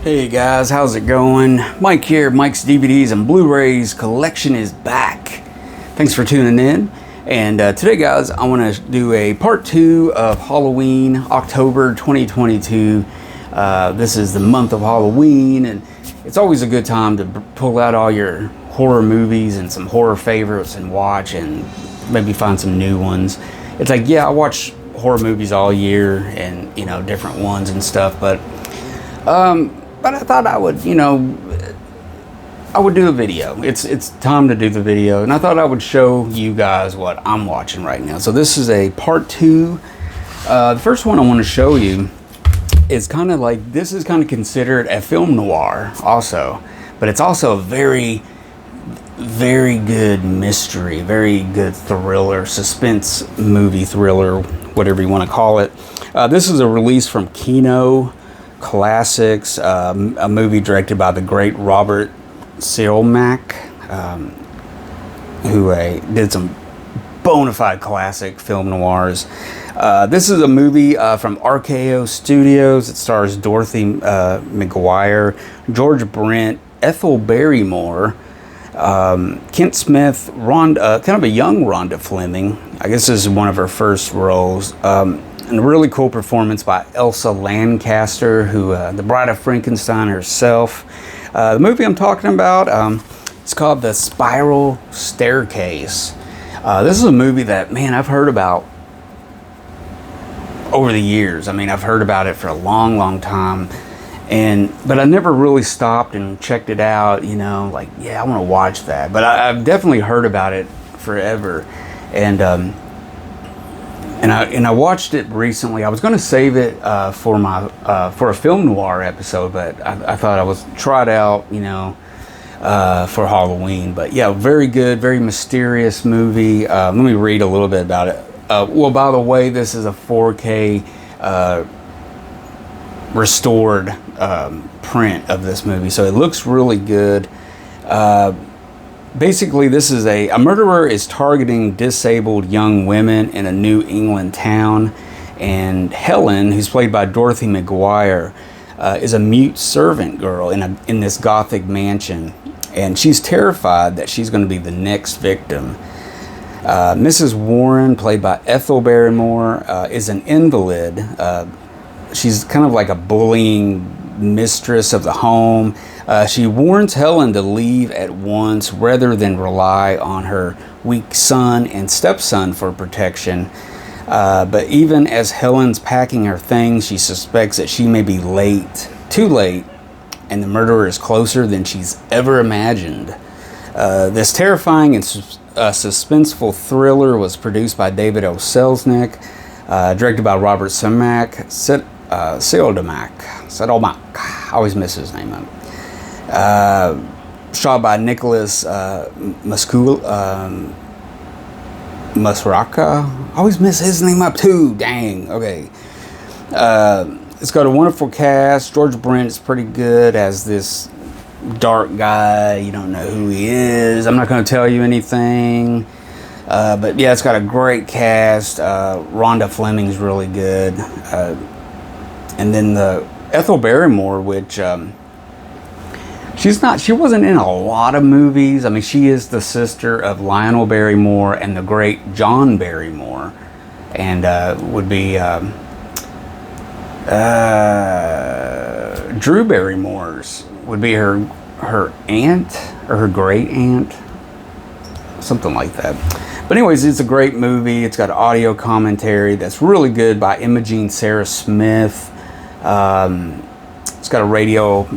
Hey guys, how's it going? Mike here. Mike's DVDs and Blu-rays collection is back. Thanks for tuning in. And today, guys, I want to do a part 2 of Halloween, October 2022. This is the month of Halloween, and it's always a good time to pull out all your horror movies and some horror favorites and watch, and maybe find some new ones. It's like, yeah, I watch horror movies all year, and different ones and stuff, but I thought I would, I would do a video. It's time to do the video, and I thought I would show you guys what I'm watching right now. So this is a part 2. The first one I want to show you is kind of like, this is kind of considered a film noir also, but it's also a very, very good mystery, very good thriller, suspense movie, thriller, whatever you want to call it. This is a release from Kino Classics, a movie directed by the great Robert Sielmak, who did some bona fide classic film noirs. This is a movie from RKO Studios. It stars Dorothy McGuire, George Brent, Ethel Barrymore, Kent Smith, Rhonda, kind of a young Rhonda Fleming. I guess this is one of her first roles. And a really cool performance by Elsa Lancaster, who the Bride of Frankenstein herself. The movie I'm talking about, it's called The Spiral Staircase. This is a movie that, man, I've heard about over the years. I mean, I've heard about it for a long, long time, but I never really stopped and checked it out. Like, yeah, I want to watch that. But I've definitely heard about it forever, and I watched it recently. I was going to save it for a film noir episode, but I thought I was try it out, for Halloween. But yeah, very good, very mysterious movie. Let me read a little bit about it. Well, by the way, this is a 4K restored print of this movie, so it looks really good. Basically, this is a murderer is targeting disabled young women in a New England town, and Helen, who's played by Dorothy McGuire, is a mute servant girl in this gothic mansion, and she's terrified that she's going to be the next victim. Mrs. Warren, played by Ethel Barrymore, is an invalid. She's kind of like a bullying mistress of the home. She warns Helen to leave at once rather than rely on her weak son and stepson for protection. But even as Helen's packing her things, she suspects that she may be too late, and the murderer is closer than she's ever imagined. This terrifying and suspenseful thriller was produced by David O. Selznick, directed by Robert Sielmak, I always miss his name up. Shot by Nicholas Masraka. I always miss his name up too. Dang. Okay. It's got a wonderful cast. George Brent is pretty good as this dark guy. You don't know who he is. I'm not going to tell you anything. But yeah, it's got a great cast. Rhonda Fleming's really good. And then the Ethel Barrymore, which she wasn't in a lot of movies. I mean, she is the sister of Lionel Barrymore and the great John Barrymore, and would be Drew Barrymore's would be her aunt or her great aunt, something like that. But anyways, it's a great movie. It's got audio commentary that's really good by Imogene Sarah Smith. It's got a radio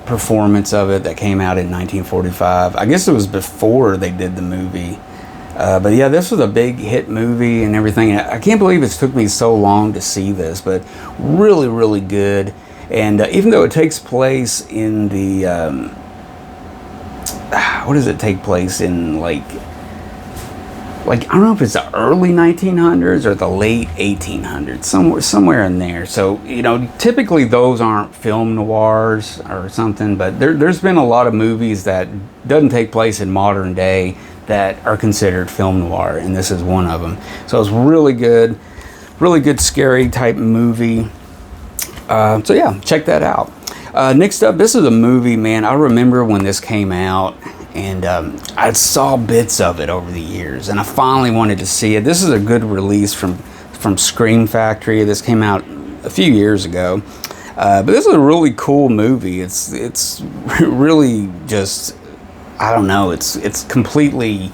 performance of it that came out in 1945. I guess it was before they did the movie. But yeah, this was a big hit movie and everything. I can't believe it took me so long to see this, but really, really good. And even though it takes place in the, what does it take place in, like I don't know if it's the early 1900s or the late 1800s, somewhere in there. So, typically those aren't film noirs or something, but there's been a lot of movies that doesn't take place in modern day that are considered film noir, and this is one of them. So it's really good scary type movie. So yeah, check that out. Next up, this is a movie, man. I remember when this came out, and I saw bits of it over the years, and I finally wanted to see it. This is a good release from Scream Factory. This came out a few years ago, but this is a really cool movie. It's really just, I don't know. It's completely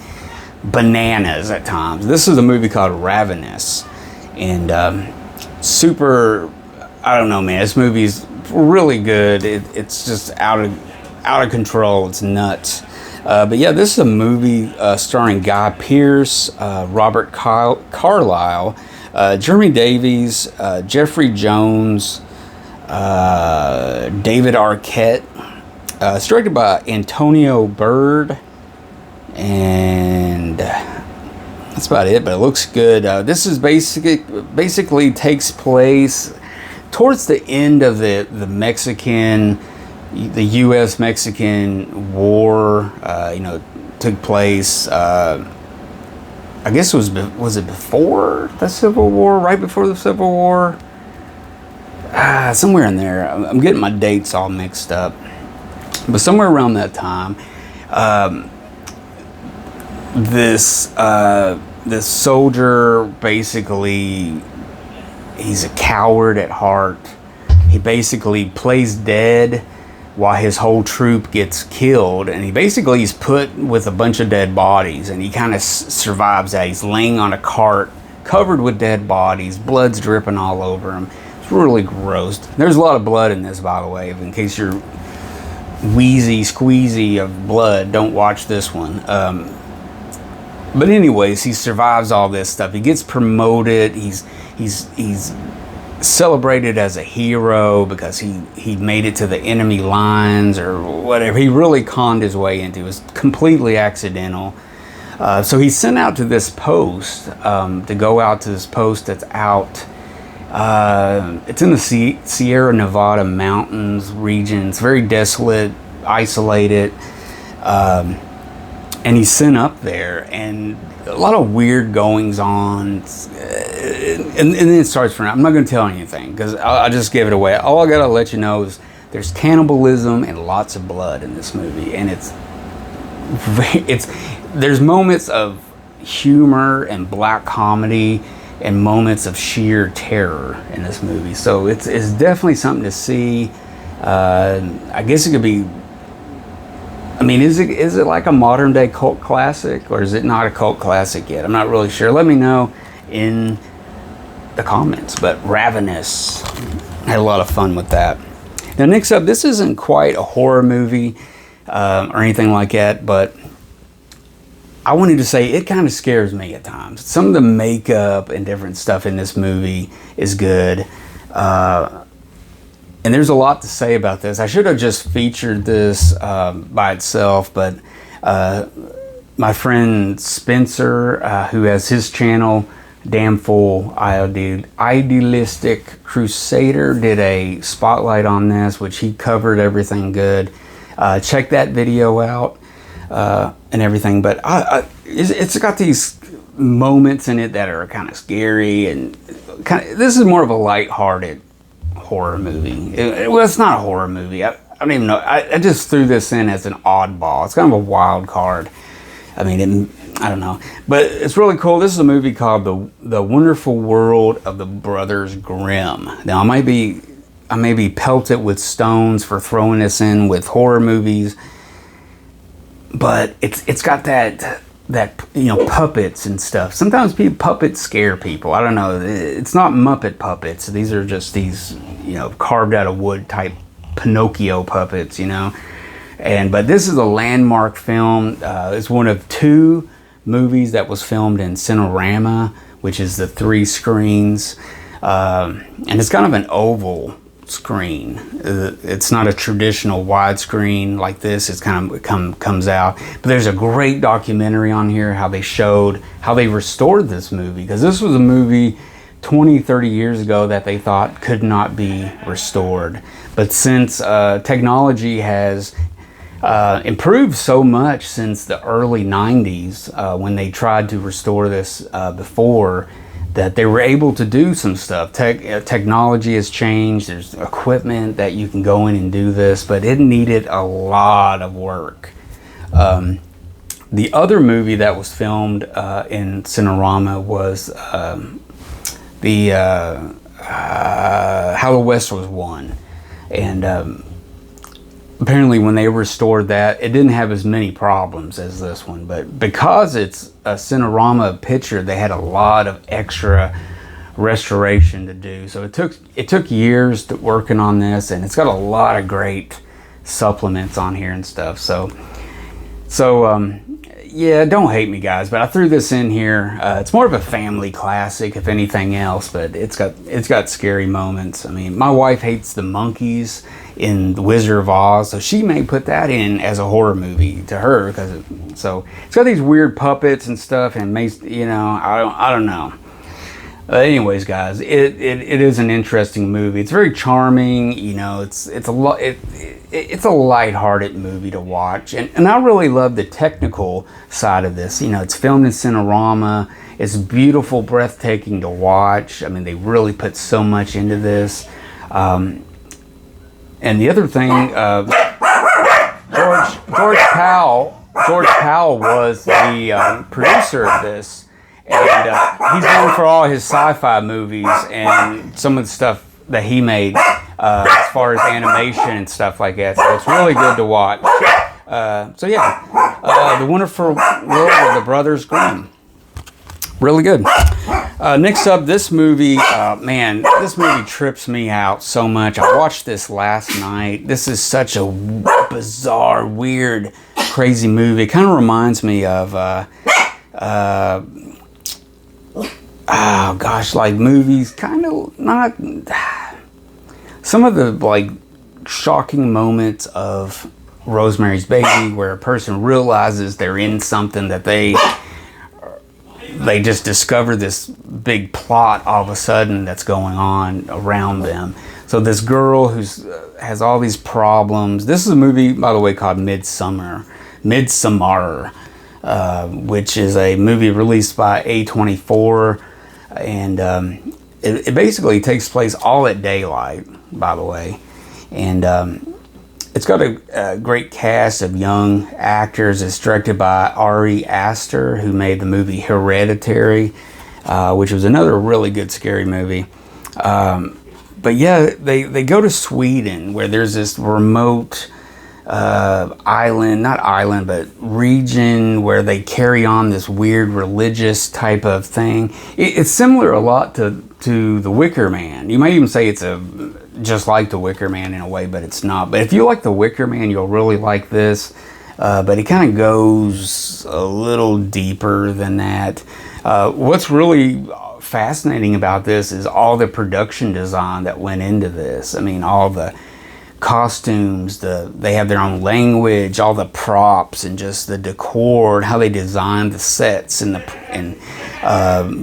bananas at times. This is a movie called Ravenous, and super. I don't know, man. This movie's really good. It's just out of control. It's nuts. But yeah, this is a movie starring Guy Pearce, Robert Carlyle, Jeremy Davies, Jeffrey Jones, David Arquette. It's directed by Antonio Bird, and that's about it. But it looks good. This is basically takes place towards the end of the U.S.-Mexican war. Took place. I guess was it before the Civil War? Right before the Civil War? Somewhere in there. I'm getting my dates all mixed up, but somewhere around that time, this soldier basically. He's a coward at heart. He basically plays dead while his whole troop gets killed, and he's put with a bunch of dead bodies, and he kind of survives that. He's laying on a cart covered with dead bodies, blood's dripping all over him. It's really gross. There's a lot of blood in this, by the way, in case you're wheezy squeezy of blood. Don't watch this one. But anyways, he survives all this stuff. He gets promoted. He's celebrated as a hero because he made it to the enemy lines or whatever. He really conned his way into it. It was completely accidental. So he's sent out to this post, to go out to this post that's out. It's in the Sierra Nevada mountains region. It's very desolate, isolated. And he's sent up there, and a lot of weird goings on, and then it starts from. I'm not going to tell anything because I'll just give it away. All I got to let you know is there's cannibalism and lots of blood in this movie, and there's moments of humor and black comedy and moments of sheer terror in this movie. So it's definitely something to see. I guess it could be. I mean, is it like a modern day cult classic, or is it not a cult classic yet? I'm not really sure. Let me know in the comments. But Ravenous, I had a lot of fun with that. Now, next up, this isn't quite a horror movie or anything like that, but I wanted to say it kind of scares me at times. Some of the makeup and different stuff in this movie is good. And there's a lot to say about this. I should have just featured this by itself, but my friend Spencer, who has his channel, Damn Fool Idealistic Crusader, did a spotlight on this, which he covered everything good. Check that video out and everything. But it's got these moments in it that are kind of scary, and this is more of a lighthearted horror movie. Well, it's not a horror movie. I don't even know. I just threw this in as an oddball. It's kind of a wild card. I mean, I don't know, but it's really cool. This is a movie called The Wonderful World of the Brothers Grimm. Now, I may be pelted with stones for throwing this in with horror movies, but it's got that puppets and stuff. Sometimes puppets scare people. I don't know. It's not Muppet puppets. These are just these, carved out of wood type Pinocchio puppets, but this is a landmark film. It's one of two movies that was filmed in Cinerama, which is the 3 screens. And it's kind of an oval screen. It's not a traditional widescreen like this. It's kind of comes out. But there's a great documentary on here how they showed how they restored this movie, because this was a movie 20-30 years ago that they thought could not be restored. But since technology has improved so much since the early 90s, when they tried to restore this before, that they were able to do some stuff. Technology has changed. There's equipment that you can go in and do this, but it needed a lot of work. The other movie that was filmed in Cinerama was How the West Was Won. And apparently when they restored that, it didn't have as many problems as this one. But because it's a Cinerama picture, they had a lot of extra restoration to do. So it took years working on this, and it's got a lot of great supplements on here and stuff. So yeah, don't hate me, guys, but I threw this in here. It's more of a family classic, if anything else, but it's got scary moments. I mean, my wife hates the monkeys in The Wizard of Oz, so she may put that in as a horror movie to her, so it's got these weird puppets and stuff, and may, you know, I don't know. Anyways, guys, it is an interesting movie. It's very charming. You know, it's a lighthearted movie to watch, and I really love the technical side of this. You know, it's filmed in Cinerama. It's beautiful, breathtaking to watch. I mean, they really put so much into this. And the other thing, George Powell was the producer of this. And he's known for all his sci-fi movies and some of the stuff that he made as far as animation and stuff like that. So it's really good to watch. So yeah, The Wonderful World of the Brothers Grimm. Really good. Next up, this movie, man, this movie trips me out so much. I watched this last night. This is such a bizarre, weird, crazy movie. It kind of reminds me of... oh gosh, like movies, kind of not. Some of the like shocking moments of Rosemary's Baby, where a person realizes they're in something that they just discover this big plot all of a sudden that's going on around them. So this girl who's has all these problems. This is a movie, by the way, called MidSummer, which is a movie released by A24. And it basically takes place all at daylight, by the way. And it's got a great cast of young actors. It's directed by Ari Aster, who made the movie Hereditary, which was another really good scary movie. But yeah, they go to Sweden, where there's this remote but region where they carry on this weird religious type of thing. It's similar a lot to The Wicker Man. You might even say it's just like The Wicker Man in a way, but it's not. But if you like The Wicker Man, you'll really like this. But it kind of goes a little deeper than that. What's really fascinating about this is all the production design that went into this. I mean, all the costumes, they have their own language, all the props, and just the decor, and how they designed the sets and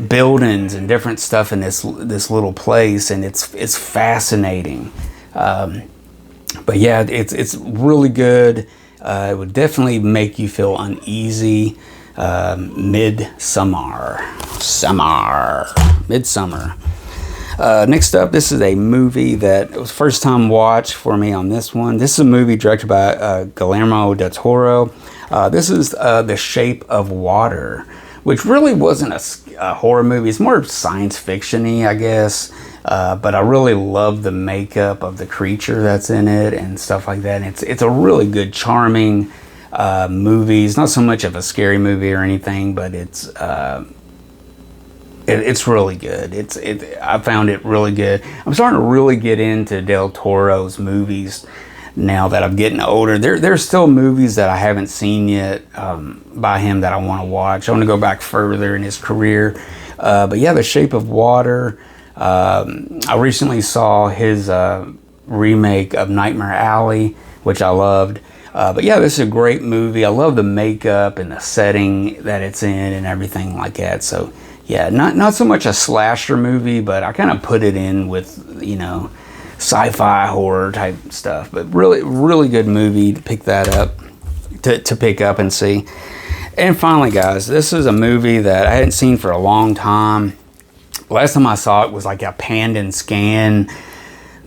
buildings and different stuff in this little place, and it's fascinating. But yeah, it's really good. It would definitely make you feel uneasy. MidSummer. Next up, this is a movie that it was first time watch for me on this one. This is a movie directed by Guillermo del Toro. This is The Shape of Water, which really wasn't a horror movie. It's more science fiction-y, I guess. But I really love the makeup of the creature that's in it and stuff like that. And it's a really good, charming movie. It's not so much of a scary movie or anything, but it's really good. I found it really good. I'm starting to really get into Del Toro's movies now that I'm getting older. There's still movies that I haven't seen yet by him that I want to watch. I want to go back further in his career. But yeah, The Shape of Water. I recently saw his remake of Nightmare Alley, which I loved. But yeah, this is a great movie. I love the makeup and the setting that it's in and everything like that. So yeah, not so much a slasher movie, but I kind of put it in with, you know, sci-fi horror type stuff. But really, really good movie to pick that up, to pick up and see. And finally, guys, this is a movie that I hadn't seen for a long time. last time I saw it was like a panned and scan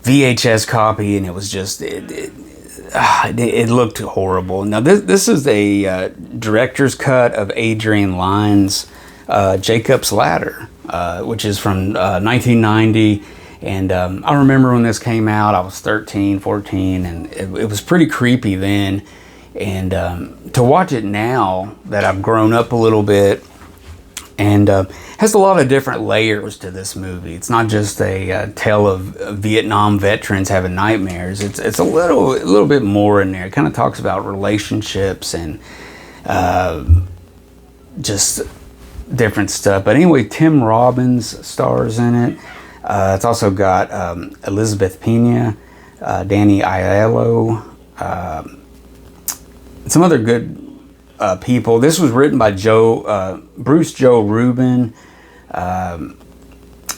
VHS copy, and it was just it looked horrible. Now this is a director's cut of Adrian Lyne's Jacob's Ladder, which is from 1990. And I remember when this came out, I was 13, 14, and it was pretty creepy then. And to watch it now that I've grown up a little bit, and has a lot of different layers to this movie. It's not just a tale of Vietnam veterans having nightmares. It's a little bit more in there. It kind of talks about relationships and just different stuff. But anyway, Tim Robbins stars in it. It's also got Elizabeth Pena, Danny Aiello, some other good people. This was written by Bruce Joe Rubin,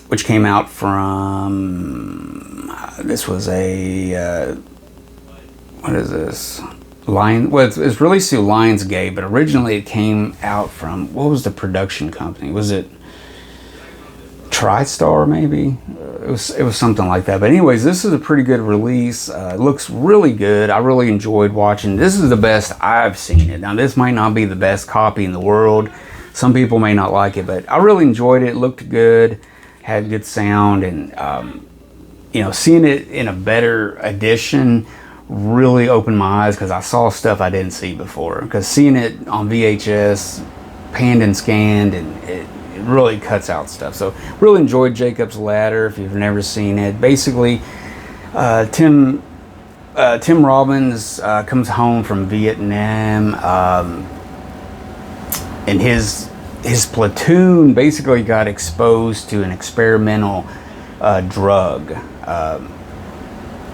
which came out from, this was a, what is this? Well, it's released through Lionsgate, but originally it came out from, what was the production company? Was it TriStar maybe? It was something like that. But anyways, this is a pretty good release. It looks really good. I really enjoyed watching. This is the best I've seen it. Now this might not be the best copy in the world. Some people may not like it, but I really enjoyed it. It looked good, had good sound, and you know, seeing it in a better edition really opened my eyes, because I saw stuff I didn't see before. Because seeing it on VHS, panned and scanned, and it really cuts out stuff. So really enjoyed Jacob's Ladder if you've never seen it. Basically, Tim Robbins comes home from Vietnam, and his platoon basically got exposed to an experimental drug,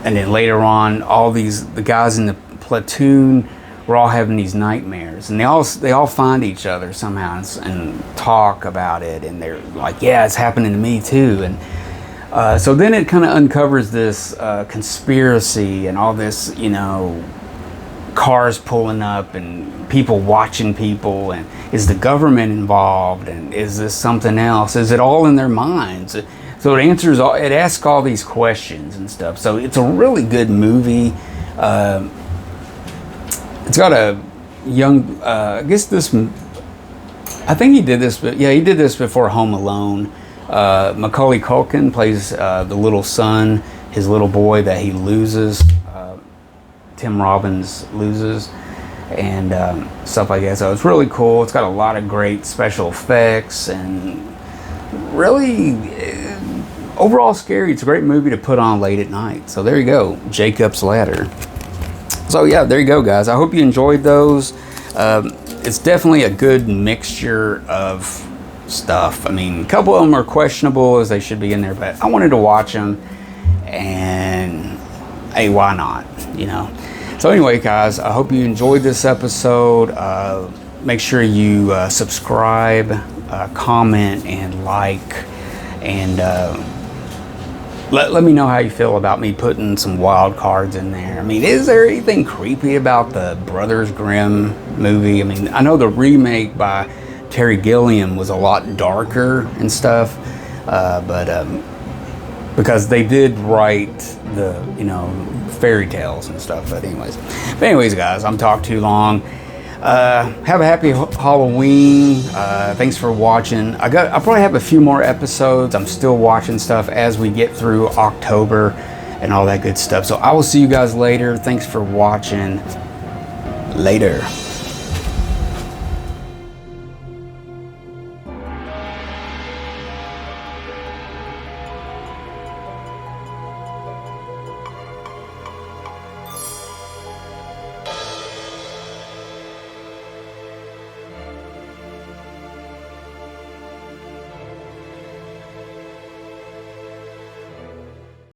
and then later on, the guys in the platoon were all having these nightmares, and they all find each other somehow and talk about it, and they're like, yeah, it's happening to me too. And so then it kind of uncovers this conspiracy and all this, you know, cars pulling up and people watching people, and is the government involved, and is this something else? Is it all in their minds? So it asks all these questions and stuff. So it's a really good movie. It's got a young, I guess this, I think he did this, but yeah, he did this before Home Alone. Macaulay Culkin plays the little son, his little boy that he loses, Tim Robbins loses, and stuff like that. So it's really cool. It's got a lot of great special effects, and really, overall scary. It's a great movie to put on late at night. So there you go, Jacob's Ladder. So yeah, there you go, guys. I hope you enjoyed those. It's definitely a good mixture of stuff. I mean, a couple of them are questionable, as they should be in there, but I wanted to watch them, and hey, why not, you know? So anyway, guys, I hope you enjoyed this episode. Make sure you subscribe, comment, and like, and let me know how you feel about me putting some wild cards in there. I mean, is there anything creepy about the Brothers Grimm movie? I mean, I know the remake by Terry Gilliam was a lot darker and stuff, but because they did write the, you know, fairy tales and stuff. But anyways, guys, I'm talking too long. Have a happy Halloween. Thanks for watching. I'll probably have a few more episodes. I'm still watching stuff as we get through October and all that good stuff. So I will see you guys later. Thanks for watching. Later.